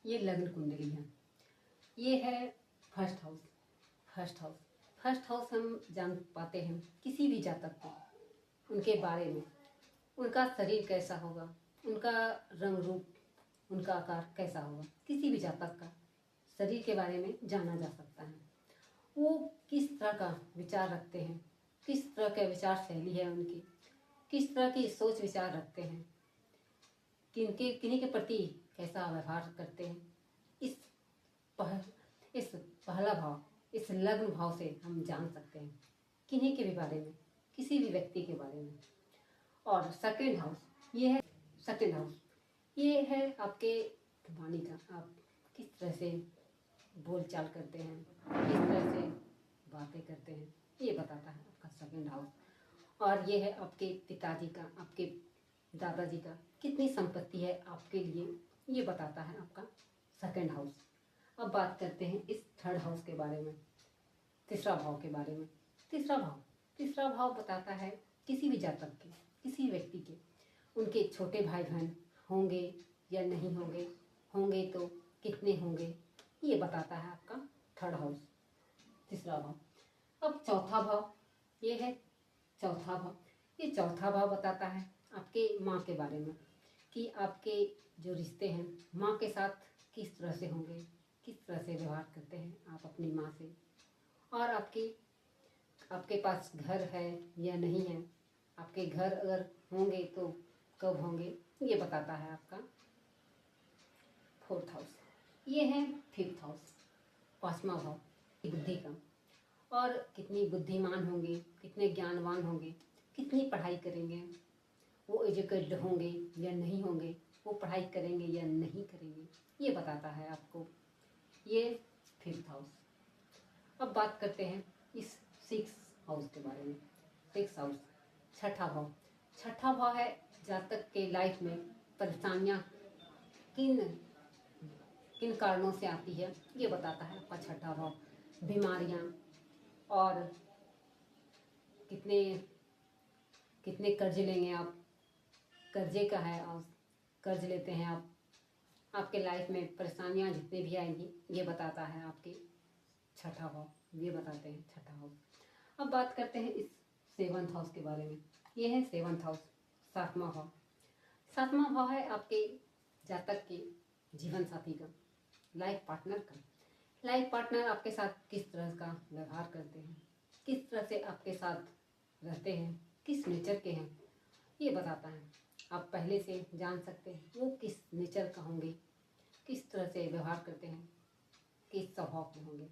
ये लग्न कुंडली है। ये है फर्स्ट हाउस। फर्स्ट हाउस हम जान पाते हैं किसी भी जातक को, उनके बारे में, उनका शरीर कैसा होगा, उनका रंग रूप, उनका आकार कैसा होगा, किसी भी जातक का शरीर के बारे में जाना जा सकता है। वो किस तरह का विचार रखते हैं, किस तरह का विचार शैली है उनकी, किस तरह की सोच विचार रखते हैं, किन्हीं के प्रति कैसा व्यवहार करते हैं, इस पहला भाव, इस लग्न भाव से हम जान सकते हैं किन्हीं के भी बारे में, किसी भी व्यक्ति के बारे में। और सेकंड हाउस, ये है सेकंड हाउस, ये है आपके वाणी का, आप किस तरह से बोलचाल करते हैं, किस तरह से बातें करते हैं, ये बताता है आपका सेकंड हाउस। और ये है आपके पिताजी का, आपके दादाजी का कितनी संपत्ति है आपके लिए, ये बताता है आपका सेकंड हाउस। अब बात करते हैं इस थर्ड हाउस के बारे में, तीसरा भाव के बारे में। तीसरा भाव बताता है किसी भी जातक के, किसी व्यक्ति के, उनके छोटे भाई बहन होंगे या नहीं होंगे, होंगे तो कितने होंगे, ये बताता है आपका थर्ड हाउस, तीसरा भाव। अब चौथा भाव, ये है चौथा भाव। ये चौथा भाव बताता है आपके माँ के बारे में, कि आपके जो रिश्ते हैं माँ के साथ किस तरह से होंगे, किस तरह से व्यवहार करते हैं आप अपनी माँ से, और आपके पास घर है या नहीं है, आपके घर अगर होंगे तो कब होंगे, ये बताता है आपका फोर्थ हाउस। ये है फिफ्थ हाउस, पांचवा भाव, बुद्धि का, और कितनी बुद्धिमान होंगे, कितने ज्ञानवान होंगे, कितनी पढ़ाई करेंगे, वो एजुकेटेड होंगे या नहीं होंगे, वो पढ़ाई करेंगे या नहीं करेंगे, ये बताता है आपको ये फिफ्थ हाउस। अब बात करते हैं इस सिक्स हाउस के बारे में। सिक्स हाउस, छठा भाव। छठा भाव है जातक के लाइफ में परेशानियाँ किन किन कारणों से आती है, ये बताता है आपका छठा भाव। बीमारियाँ, और कितने कितने कर्ज लेंगे आप, कर्जे का है, और कर्ज लेते हैं आप, आपके लाइफ में परेशानियाँ जितने भी आएंगी, ये बताता है आपके छठा भाव, ये बताते हैं छठा हाउस। अब बात करते हैं इस सेवंथ हाउस के बारे में। ये है सेवंथ हाउस, सातवां भाव। सातवां भाव है आपके जातक के जीवन साथी का, लाइफ पार्टनर का। लाइफ पार्टनर आपके साथ किस तरह का व्यवहार करते हैं, किस तरह से आपके साथ रहते हैं, किस नेचर के हैं, ये बताता है। आप पहले से जान सकते हैं वो किस नेचर का होंगे, किस तरह से व्यवहार करते हैं, किस स्वभाव के होंगे।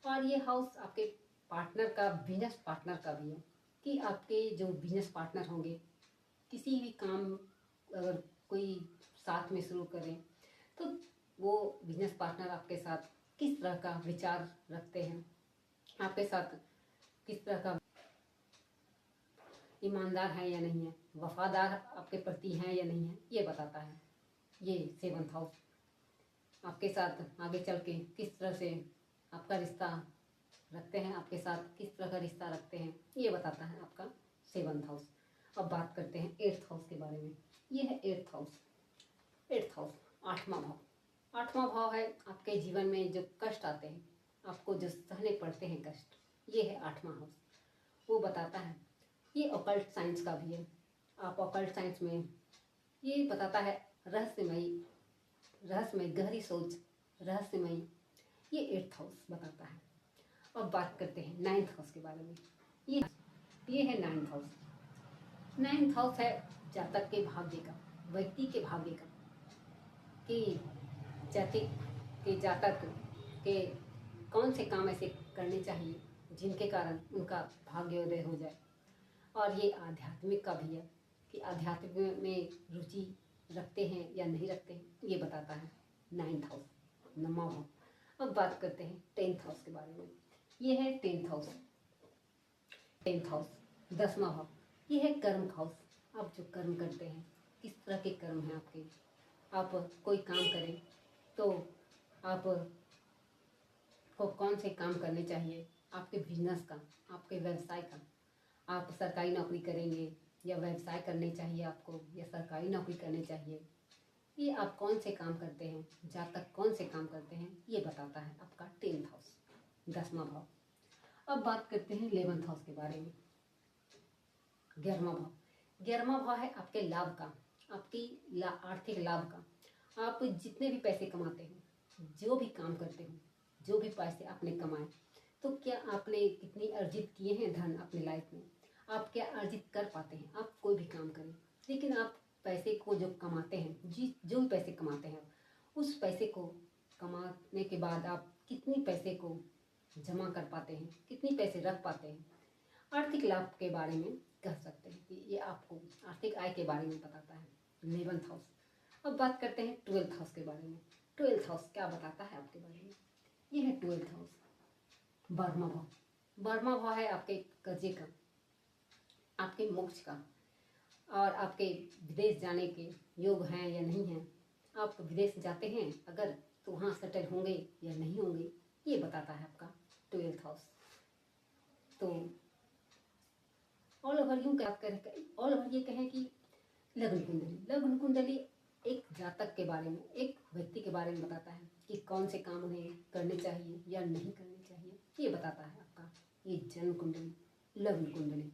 और ये हाउस आपके पार्टनर का, बिजनेस पार्टनर का भी है, कि आपके जो बिजनेस पार्टनर होंगे, किसी भी काम अगर कोई साथ में शुरू करें तो वो बिजनेस पार्टनर आपके साथ किस तरह का विचार रखते हैं, आपके साथ किस तरह का ईमानदार है या नहीं है, वफादार आपके प्रति हैं या नहीं है, ये बताता है ये सेवंथ हाउस। आपके साथ आगे चल के किस तरह से आपका रिश्ता रखते हैं, आपके साथ किस तरह का रिश्ता रखते हैं, ये बताता है आपका सेवंथ हाउस। अब बात करते हैं एट्थ हाउस के बारे में। ये है एट्थ हाउस। एट्थ हाउस, आठवां भाव। आठवां भाव है आपके जीवन में जो कष्ट आते हैं, आपको जो सहने पड़ते हैं कष्ट, ये है आठवां हाउस। वो बताता है, ये ऑकल्ट साइंस का भी है। आप ऑकल्ट साइंस में ये बताता है रहस्यमयी गहरी सोच, रहस्यमयी, ये एट्थ हाउस बताता है। अब बात करते हैं नाइन्थ हाउस के बारे में। ये है नाइन्थ हाउस। नाइन्थ हाउस है जातक के भाग्य का, व्यक्ति के भाग्य का, कि जातक के कौन से काम ऐसे करने चाहिए जिनके कारण उनका भाग्योदय हो जाए। और ये आध्यात्मिक का भी है, कि आध्यात्मिक में रुचि रखते हैं या नहीं रखते हैं, ये बताता है नाइन्थ हाउस, नौवां भाव। अब बात करते हैं टेंथ हाउस के बारे में। ये है टेंथ हाउस। टेंथ हाउस, 10वां भाव। ये है कर्म हाउस। आप जो कर्म करते हैं, किस तरह के कर्म हैं आपके, आप कोई काम करें तो आप को कौन से काम करने चाहिए, आपके बिजनेस का, आपके व्यवसाय का, आप सरकारी नौकरी करेंगे या व्यवसाय करने चाहिए आपको, या सरकारी नौकरी करने चाहिए, ये आप कौन से काम करते हैं, जातक कौन बताता है आपका 10th हाउस, 10वां भाव। अब बात करते हैं 11th हाउस के बारे में। 11वां भाव, 11वां भाव है आपके लाभ का, आपकी आर्थिक लाभ का। आप जितने भी पैसे कमाते हैं, जो भी काम करते हो, जो भी पैसे आपने कमाए, तो क्या आपने कितनी अर्जित किए हैं धन अपनी लाइफ में, आप क्या अर्जित कर पाते हैं। आप कोई भी काम करें, लेकिन आप पैसे को जो कमाते हैं, जो भी पैसे कमाते हैं, उस पैसे को कमाने के बाद आप कितनी पैसे को जमा कर पाते हैं, कितनी पैसे रख पाते हैं, आर्थिक लाभ के बारे में कह सकते हैं कि ये आपको आर्थिक आय के बारे में बताता है 11th हाउस। अब बात करते हैं 12th हाउस के बारे में। 12th हाउस क्या बताता है आपके बारे में? ये है 12th हाउस, 12वां भाव। 12वां भाव है आपके कर्जे का, आपके मोक्ष का, और आपके विदेश जाने के योग हैं या नहीं हैं। आप विदेश जाते हैं अगर, तो वहाँ सेटल होंगे या नहीं होंगे, ये बताता है आपका 12th हाउस। तो ऑल ओवर यूँ बात करें, ऑल ओवर ये कहें कि लग्न कुंडली, लग्न कुंडली एक जातक के बारे में, एक व्यक्ति के बारे में बताता है कि कौन से काम उन्हें करने चाहिए या नहीं करने चाहिए, ये बताता है आपका ये जन्म कुंडली, लग्न कुंडली।